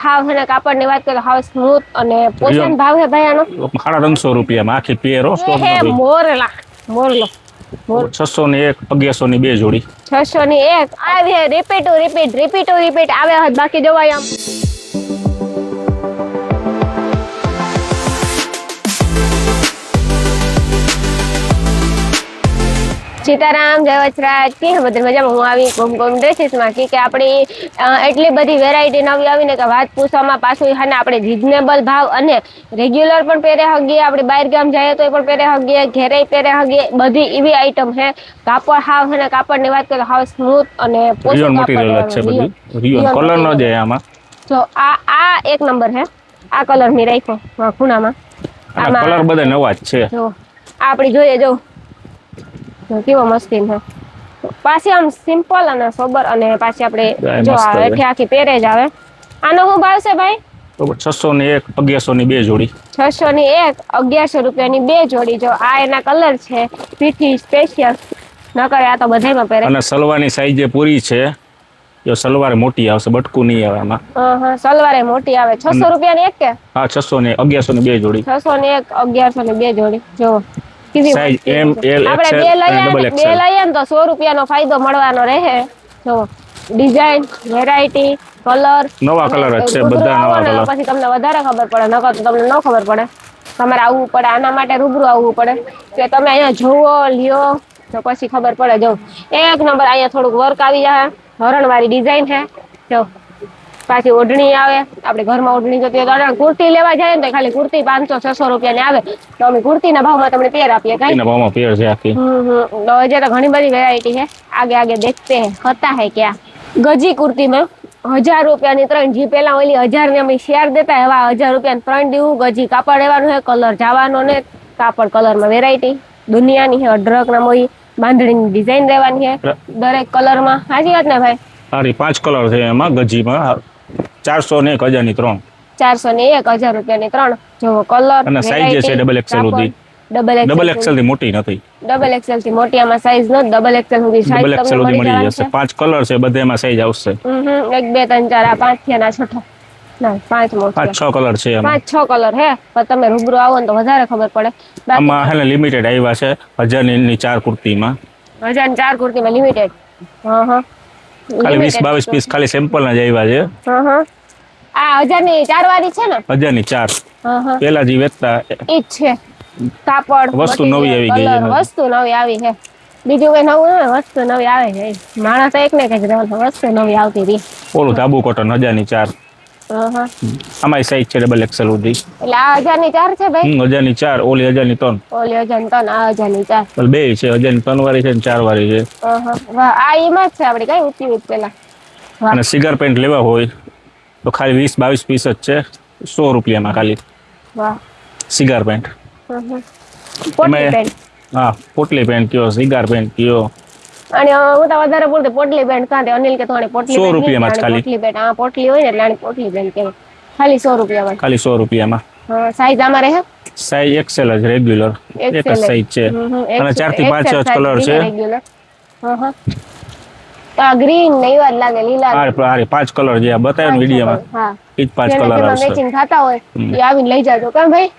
હાવ છે ને કાપડની વાત કરીએ તો હાવ સ્મૂથ અને પોષણ ભાવ છે ભાઈ આનો 350 રૂપિયામાં આખી પેર હો સ્ટોક હે નથી. મોરલા મોરલો 600 ની એક 1100 ની બે જોડી 600 ની એક આવે રિપીટ આવે બાકી જવાય આમ સીતારામ જય વચરાજ કે બધી મજામાં હું આવી ગોમ ડ્રેસીસમાં કે આપણી એટલી બધી વેરાયટી નવી આવીને કે વાત પૂછવામાં પાછું છે ને આપણે રિઝનેબલ ભાવ અને રેગ્યુલર પણ પહેરે હગીએ આપણે બહાર ગામ જઈએ તો પણ પહેરે હગીએ ઘેરે પહેરે હગીએ બધી એવી આઈટમ છે કાપડ હાવ છે ને કાપડની વાત કરીએ હાવ સ્મૂથ અને રિયોન મટીરિયલ જ છે બધી રિયોન કલર ન જાય આમાં જો આ એક નંબર છે આ કલર ની રાખ્યો ખૂણામાં આમાં કલર બધા નવા જ છે જો આપણી જોઈએ જો કેવો મસ્તી છે પાછી આમ સિમ્પલ અને સોબર અને પાછી આપણે જો હેઠે આખી પહેરે જ આવે આનો શું ભાવ છે ભાઈ 600 ની એક 1100 ની બે જોડી 600 ની એક 1100 રૂપિયાની બે જોડી જો આ એના કલર છે પીઠી સ્પેશિયલ ન કરે આ તો બધાયમાં પહેરે અને સલવારની સાઈઝ જે પૂરી છે જો સલવાર મોટી આવશે બટકું નહીં આવે આમાં હા સલવારે મોટી આવે 600 રૂપિયાની એક કે હા 600 ની 1100 ની બે જોડી 600 ની એક 1100 ની બે જોડી જો સાઈઝ એમ એલ આપણે એક્સએલ અને ડબલ બે એક્સએલ લઈએ ને તો 100 રૂપિયાનો ફાયદો મળવાનો રહે જો ડિઝાઇન વેરાયટી કલર નવા કલર જ છે બધા નવા કલર પછી તમને વધારે ખબર પડે નકર તો તમને ન ખબર પડે તમારે આવવું પડે આના માટે રૂબરૂ આવવું પડે કે તમે અહીંયા જોવો લ્યો તો પછી ખબર પડે જો એક નંબર અહીંયા થોડુંક વર્ક આવી જાય હરણવાળી ડિઝાઇન છે જો પાછી ઓઢણી આવે આપણે ઘરમાં ઓઢણી જોતી હોય તો કુર્તી લેવા જાય ને તો ખાલી કુર્તી 500-600 રૂપિયાની આવે તો અમે કુર્તીના ભાવમાં તમને પેર આપીએ કઈ એના ભાવમાં પેર છે આખી તો હજે તો ઘણી બધી વેરાયટી છે આગે દેખતે હે ખતા હે ક્યાં ગજી કુર્તી में 1000 રૂપિયાની 3 જી પેલા ઓલી 1000 ની અમે શેર દેતા એવા 1000 રૂપિયાની 3 દેવું ગજી કાપડ લેવાનું છે કલર જવાનો ને કાપડ કલરમાં વેરાયટી દુનિયાની છે અઢરક ના મોઈ બાંધણીની ડિઝાઇન રહેવાની છે દરેક કલરમાં સાચી વાત ને ભાઈ સારી 5 કલર છે એમાં ગજીમાં 400 ને 1000 ની 3 400 ની 1000 રૂપિયાની 3 જો કલર અને સાઈઝ છે ડબલ એક્સેલ સુધી ડબલ એક્સેલ થી મોટી નથી ડબલ એક્સેલ થી મોટી આમાં સાઈઝ નથી ડબલ એક્સેલ સુધી સાઈઝ તમને મળી જશે 5 કલર છે બધામાં સાઈઝ આવશે 1 2 3 4 આ 5 થી ના છઠ્ઠો ના 5 મોટો 5-6 કલર છે એમાં 5-6 કલર હે પણ તમે રૂબરૂ આવો ને તો વધારે ખબર પડે આમાં હે ને લિમિટેડ આવ્યા છે 1000 ની 4 કુર્તીમાં 1000 ની 4 કુર્તીમાં લિમિટેડ હા ખાલી 20-22 પીસ ખાલી સેમ્પલ ના જ આવ્યા છે આ 1000 ની 4 વાળી છે ને 1000 ની 4 પેલા જે વેચતા ઈ છે કાપડ વસ્તુ નવી આવી ગઈ છે વસ્તુ નવી આવી છે બીજું કઈ નવું ને વસ્તુ નવી આવે છે માણસ એક ને કઈ વસ્તુ નવી આવતી રહી ઓલું ધાબુ કોટન 1000 ની 4 આમાં સાઈઝ છે ડબલ એક્સેલ સુધી એટલે આ 1000 ની 4 છે ભાઈ 1000 ની 4 ઓલી 1000 ની 3 ઓલી 1000 ની 3 આ 1000 ની 4 બે છે 1000 ની 3 વાળી છે ને 4 વાળી છે વાહ આ ઈમાં છે આપડી કઈ ઊંચી પેલા અને સિગર પેન્ટ લેવા હોય તો ખાલી 20-22 પીસ જ છે 100 રૂપિયામાં ખાલી વાહ સિગાર પેન્ટ પોટલી પેન્ટ હા પોટલી પેન્ટ કયો સિગાર પેન્ટ કયો અને હું તો વધારે બોલતી પોટલી પેન્ટ કાંતે અનિલ કે થોડી પોટલી 100 રૂપિયામાં જ ખાલી પોટલી પેન્ટ આ પોટલી હોય ને એટલે આની પોટલી પેન્ટ કહેવાય ખાલી 100 રૂપિયામાં ખાલી 100 રૂપિયામાં હા સાઈઝ આમાં રહે સાઈઝ એક્સેલ જ રેગ્યુલર એક જ સાઈઝ છે અને 4 થી 5 જ કલર છે રેગ્યુલર આ ગ્રીન ને એવા જ લાગે લીલા આ 5 કલર જે બતાવ્યો ને વિડિયોમાં હા એ જ 5 કલર આવશે મેચિંગ થતા હોય એ આવીને લઈ જાજો કેમ ભાઈ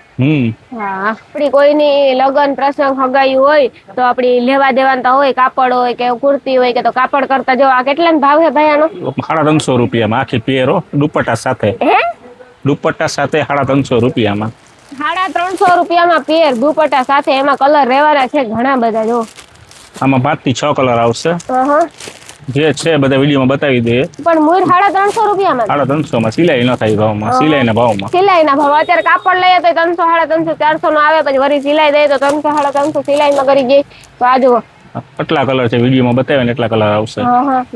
હા આપડી કોઈની લગન પ્રસંગ હગાયું હોય તો આપડી લેવા દેવાના હોય કાપડ હોય કે કુર્તી હોય કે તો કાપડ કરતા જો આ કેટલા ભાવ છે ભાઈ આનો 350 રૂપિયામાં આખી પેરો દુપટ્ટા સાથે દુપટ્ટા સાથે 350 રૂપિયામાં 350 રૂપિયામાં પેર દુપટ્ટા સાથે એમાં કલર રહેવાના છે ઘણા બધા જો આમાં 5 થી 6 કલર આવશે જે છે બધા વિડીયોમાં બતાવી દે પણ મૂળ 350 રૂપિયામાં 350 માં સિલાઈ ન થાય ભાવમાં સિલાઈના ભાવ અત્યારે કાપડ લઈએ તો 300 350 400 નો આવે પછી વરી સિલાઈ દે તો 300 350 સિલાઈમાં કરી ગઈ તો આ જુઓ કેટલા કલર છે વિડીયોમાં બતાવ્યા ને એટલા કલર આવશે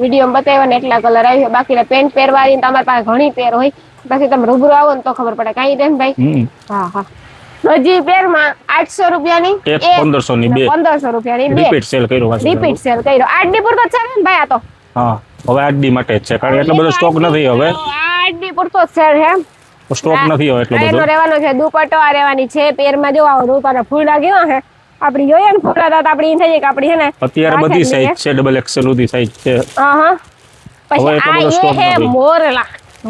વિડીયોમાં બતાવ્યા ને એટલા કલર આવશે બાકી પેન્ટ પહેરવાની તમારી પાસે ઘણી પેર હોય પછી તમે રૂબરૂ આવો ને તો ખબર પડે કાઈ દેન ભાઈ હજી પેરમાં 800 રૂપિયાની 1500 ની બે 1500 રૂપિયાની રિપીટ સેલ કર્યો આરડી પૂરતો છે ને ભાઈ આ તો હા હવે આરડી માટે જ છે કારણ એટલો બધો સ્ટોક નથી હવે આરડી પૂરતો છે હે સ્ટોક નથી હવે એટલો બધો એનો રહેવાનો છે દુપટ્ટો આ રહેવાની છે પેરમાં જો આવો રૂપાના ફૂલ લાગ્યો છે આપડી જોઈએ ને ફૂલ હતા આપડી ઈ થઈ કે આપડી છે ને અત્યારે બધી સાઈઝ છે ડબલ એક્સેલ સુધી સાઈઝ છે પછી આ એ હે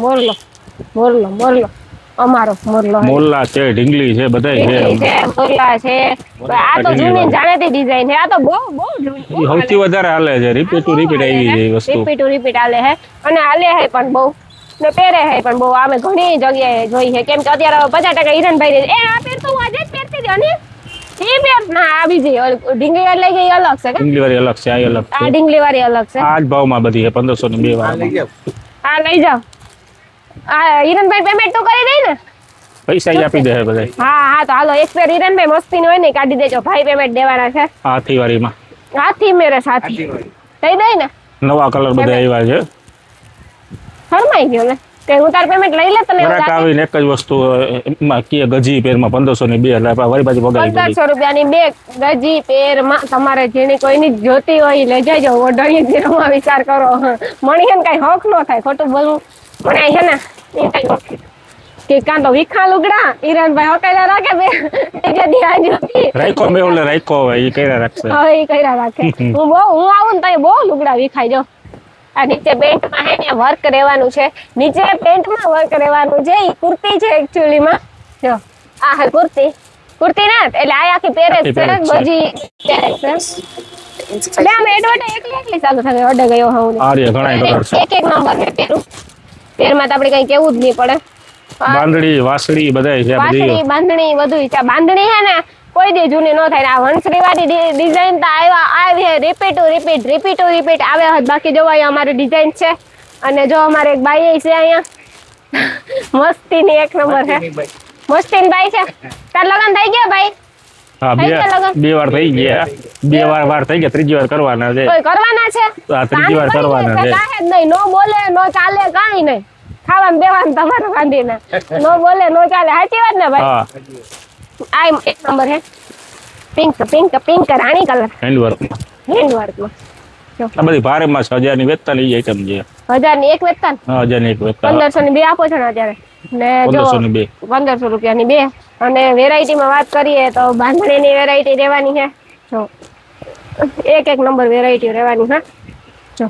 મોરલો મોરલો અમારો મોરલો હે. મોલ્લા છે, ઢીંગલી છે, બધાય ઢીંગલી છે. છે, મોરલા છે. આ તો જૂની જાણીતી ડિઝાઇન છે. આ તો બહુ બહુ જૂની. ઈ સૌથી વધારે હાલે છે, રિપીટ ટુ રિપીટ આવી છે એ વસ્તુ. રિપીટ હાલે હે અને હાલે હે પણ બહુ ને પહેરે હે પણ બહુ. અમે ઘણી જગ્યાએ જોઈ છે કેમ કે અત્યારે 50% હિરણભાઈ એ આ પહેરતો હું આજે જ પહેરતી હતી અને ઈ પહેર ના આ બીજી ઢીંગલી વાળી લઈ ગઈ અલગ છે કે ઢીંગલી વાળી અલગ છે, આ અલગ આ છે. ઢીંગલી વાળી અલગ છે. આ જ ભાવમાં બધી છે, 1500 ની 2 વાળમાં. આ લઈ જાઓ. આ હિરણભાઈ પેમેન્ટ તો કરી દઈ ને? પૈસા ઈ આપી દે છે બધાય. હા તો હાલો એક ફેર હિરણભાઈ મસ્તી હોય ને કાઢી દેજો. ભાઈ પેમેન્ટ દેવાના છે. હાથી વાળીમાં હાથી મેરે સાથી કહી દઈ ને. નવા કલર બધા આવ્યા છે. ફરમાઈ ગયો ને તે હું તાર પેમેન્ટ લઈ લે તને ગ્રાહક આવીને એક જ વસ્તુ એમાં કે ગજી પેરમાં 1500 ની 2 એટલે આપણે વળી પાછી પગારી દીધી. 1500 રૂપિયાની બે ગજી પેરમાં તમારે જેની કોઈની જોતી હોય ઈ લઈ જજો. ઓઢણી જીરોમાં વિચાર કરો. મણી હે ને કઈ હક નો થાય ખોટું બોલવું પણ આ છે ને એ કઈ કે કાં તો વિખા લુગડા હિરણભાઈ હકેલા રાખે બે જદી આજ હતી રાઈકો મેવલે રાઈકો હોય ઈ કર્યા રાખશે. હવે ઈ કર્યા રાખે. હું આવું ને તો બહુ લુગડા વિખાઈ જાઉં. આ નીચે પેન્ટમાં હે ને વર્ક રહેવાનું છે. નીચે પેન્ટમાં વર્ક રહેવાનું છે. ઈ કુર્તી છે એક્ચ્યુઅલી માં. જો આ હે કુર્તી ના એટલે આ આખી પેરેજ છે બજી પેરેજ છે. એટલે આમ એડવર્ટાઈઝ એકલી ચાલુ થાય અડે ગયો હું આર્ય ઘણાય કલર છે. એક નંબર છે પેરું. પેરમાં તો આપણે કઈ કેવું જ નહીં પડે. બાંધણી વાસળી બધાય છે બધી. વાસળી બાંધણી બધું છે. બાંધણી હે ને કોઈ દી જૂની ન થાય. આ વંશરી વાળી ડિઝાઇન તો આવી રિપીટ આવે હદ. બાકી જો અહીંયા અમારી ડિઝાઇન છે અને જો અમારે એક બાઈ છે અહીંયા મસ્તીની એક નંબર છે. મસ્તીની બાઈ છે. તાર લગન થઈ ગયા ભાઈ? હા બે વાર થઈ ગયા. બે વાર થઈ ગયા, ત્રીજી વાર કરવાના છે. કરવાના છે? આ ત્રીજી વાર કરવાના છે. કાંઈ જ નહીં. નો બોલે નો ચાલે કાંઈ નહીં. ખાવાનું દેવાનું તમારું કાંધીને. નો બોલે નો ચાલે. સાચી વાત ને ભાઈ? હા. આ એક નંબર હે. પિંક રાણી કલર હેન્ડવર્કમાં. આ બધી ભારેમાં 1000 ની વેચતા ની આઈટમ છે. 1000 ની એક વેચતા? હા 1000 ની એક વેચતા. 1500 ની બે આપો છો ને અત્યારે? ને જો 1500 ની 2. 1500 રૂપિયાની બે. અને વેરાયટીમાં વાત કરીએ તો બાંધણીની વેરાયટી રહેવાની છે. જો એક નંબર વેરાયટી રહેવાની છે. જો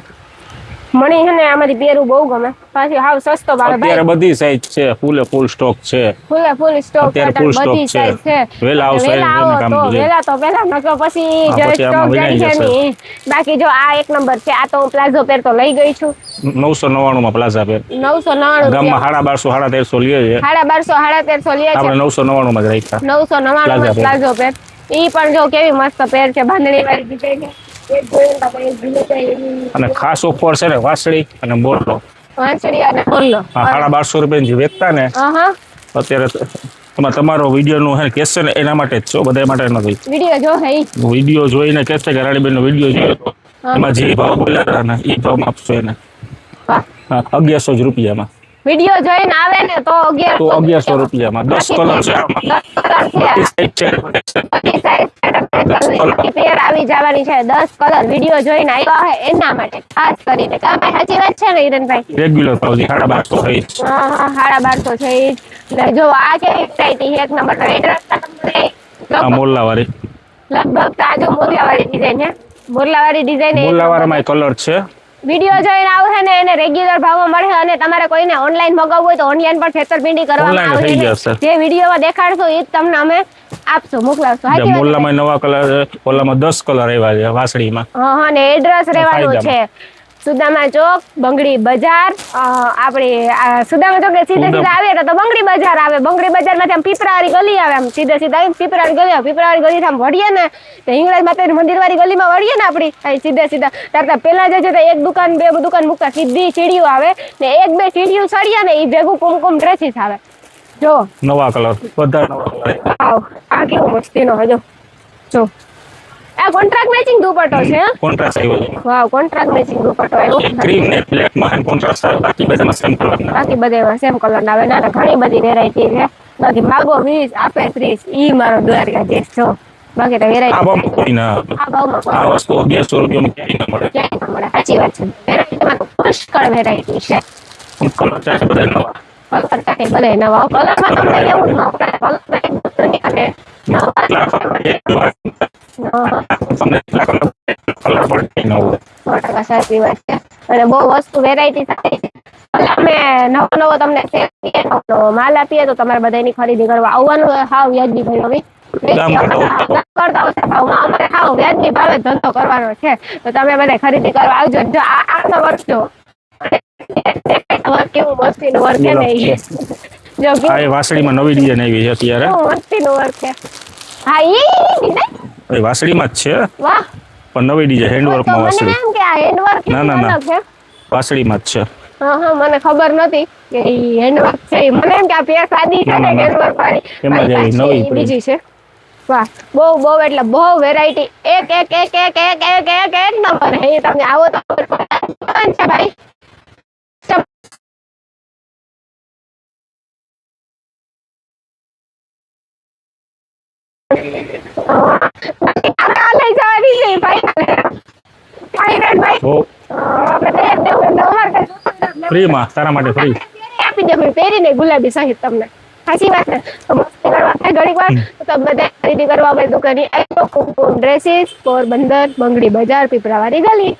મણી છે ને આમાંથી પહેરવું બહુ ગમે. પાછી હાવ સસ્તો ભાવે ભાઈ. અત્યારે બધી સાઈઝ છે, ફૂલ સ્ટોક છે. ફૂલ સ્ટોક અત્યારે ફૂલ સ્ટોક બધી સાઈઝ છે. વેલા આવશે વેલા આવો તો વેલા તો પહેલા નકો પછી જે સ્ટોક જાય છે ની. બાકી જો આ એક નંબર છે. આ તો હું પ્લાઝો પહેરતો લઈ ગઈ છું 999 માં પ્લાઝા પેર. 999 ગામમાં 1250 1350 લે છે. 1250 1350 લે છે. આપણે 999 માં જ રાખ્યા. 999 માં પ્લાઝો પેર. ઈ પણ જો કેવી મસ્ત પેર છે. બાંધણી વાળી ડિઝાઇન છે. અને ખાસ ઓફર છે ને વાસળી અને મોરલો. વાંસળી અને મોરલો. 1250 રૂપિયા જે વેચતા ને અત્યારે તમારો વિડીયો નું હે કેસ છે ને એના માટે જ છો, બધા માટે નથી. વિડીયો જો હે વિડીયો જોઈને કહેશે કે રાણીબેન નો વિડીયો જોયો તો એમાં જે ભાવ બોલ્યા હતા ને એ ભાવમાં આપશો એને. 1100 રૂપિયામાં વિડીયો જોઈને આવે ને તો 1100 રૂપિયામાં 10 કલર છે આમાં. 10 કલર પેર આવી જવાની છે. 10 કલર વિડીયો જોઈને આવ્યા હે એના માટે ખાસ કરીને. કામ સાચી વાત છે ને હિરણભાઈ? રેગ્યુલર ભાવ 1250 થઈ. હા 1250 છે. એટલે જો આ કેવી વેરાયટી એક નંબર આ મોલ્લા વાળી લગભગ તાજો મોરલા વાળી ડિઝાઇન છે. મોરલા વાળી ડિઝાઇન મોલ્લા વાળામાં કલર છે. વિડીયો જોઈને આવશે ને એને રેગ્યુલર ભાવમાં મળે. અને તમારે કોઈને ઓનલાઈન મગાવવું હોય તો ઓનલાઈન પર છેતરપિંડી કરવામાં આવશે. જે વિડીયોમાં દેખાડશો એ જ તમને અમે આપશું, મોકલાવશું. મોલ્લામાં નવા કલર, ઓલામાં 10 કલર આવ્યા છે વાસળીમાં. હા ને એડ્રેસ રહેવાનું છે સુદામા ચોક, બંગડી બજાર. આપણે સુદામા ચોક સીધા આવે તો બંગડી બજાર આવે. બંગડી બજારમાંથી આમ પીપરાવાળી ગલી આવે. આમ સીધા આવીને પીપરાવાળી ગલી આમ વળીએ ને તો હિંગળાજ માતાજી મંદિર વાળી ગલીમાં વળીએ ને આપડી સીધા તારતા પેલા જે છે તો એક દુકાન બે દુકાન મૂકતા સીધી સીડીઓ આવે ને એક બે સીડીઓ ચડીએ ને એ ભેગું કુમકુમ ડ્રેસીસ આવે. જો નવા કલર બધા નવા કલર. આ કેવો મસ્તીનો હજો જો. આ કોન્ટ્રાક્ટ મેચિંગ દુપટ્ટો છે. કોન્ટ્રાસ્ટ આવ્યો છે. વાવ કોન્ટ્રાક્ટ મેચિંગ દુપટ્ટો આવ્યો. ક્રીમ ને બ્લેક માં કોન્ટ્રાસ્ટ આવે. બાકી બધામાં સેમ કલર. બાકી બધામાં સેમ કલર આવે. ના ઘણી બધી વેરાયટી છે. બાકી માગો 20 આપે 30 ઈ મારો દ્વારકાધીશ છો. બાકી તો વેરાયટી આ ભાવમાં આ વસ્તુ 200 રૂપિયામાં ક્યાંય ન મળે. ક્યાંય ન મળે. સાચી વાત છે. વેરાયટીમાં તો પુષ્કળ વેરાયટી છે. કલર છે બધા નવા. કલર કાંઈ ભલે નવા. કલરમાં તમને એવું ન પડે. કલર અને તમને કલર પડે ન હોય. 100% સાચી વાત છે. અને બહુ વસ્તુ વેરાયટી સારી છે. એટલે અમે નવો નવો તમને નવો માલ આપીએ તો તમારે બધાની ખરીદી કરવા આવવાનું હાવ વ્યાજબી ભાવે. અમારે હાવ વ્યાજબી ભાવે ધંધો કરવાનો છે. તો તમે બધા ખરીદી કરવા આવજો. જો આ વર્ષ જો કેવું મસ્તીનું વર્ક છે ને ઈ. જો આ એ વાસળીમાં નવી ડિઝાઇન આવી છે અત્યારે. મસ્તીનું વર્ક છે. હા ઈ ડિઝાઇન એ વાસળીમાં જ છે વાહ. પણ નવી ડિઝાઇન હેન્ડવર્કમાં મને વાસળી. એમ કે આ હેન્ડવર્ક ના અલગ છે. વાસળીમાં જ છે. હા મને ખબર નથી કે ઈ હેન્ડવર્ક છે. મને એમ કે આ પેર સાદી છે ને હેન્ડવર્ક વાળી. એમાં જ આવી નવી ઈ બીજી છે. વાહ બહુ એટલે બહુ વેરાયટી એક નંબર હે. તમે આવો તો છે ભાઈ. લઈ જવાની છે ભાઈ. ફ્રીમાં તારા માટે ફ્રી. આપી દે પહેરીને ગુલાબી સહિત તમને. સાચી વાત ને. ઘડીક વાર તો બધા ખરીદી કરવા દુકાને ડ્રેસીસ પોરબંદર બંગડી બજાર પીપળાવાળી ગલી.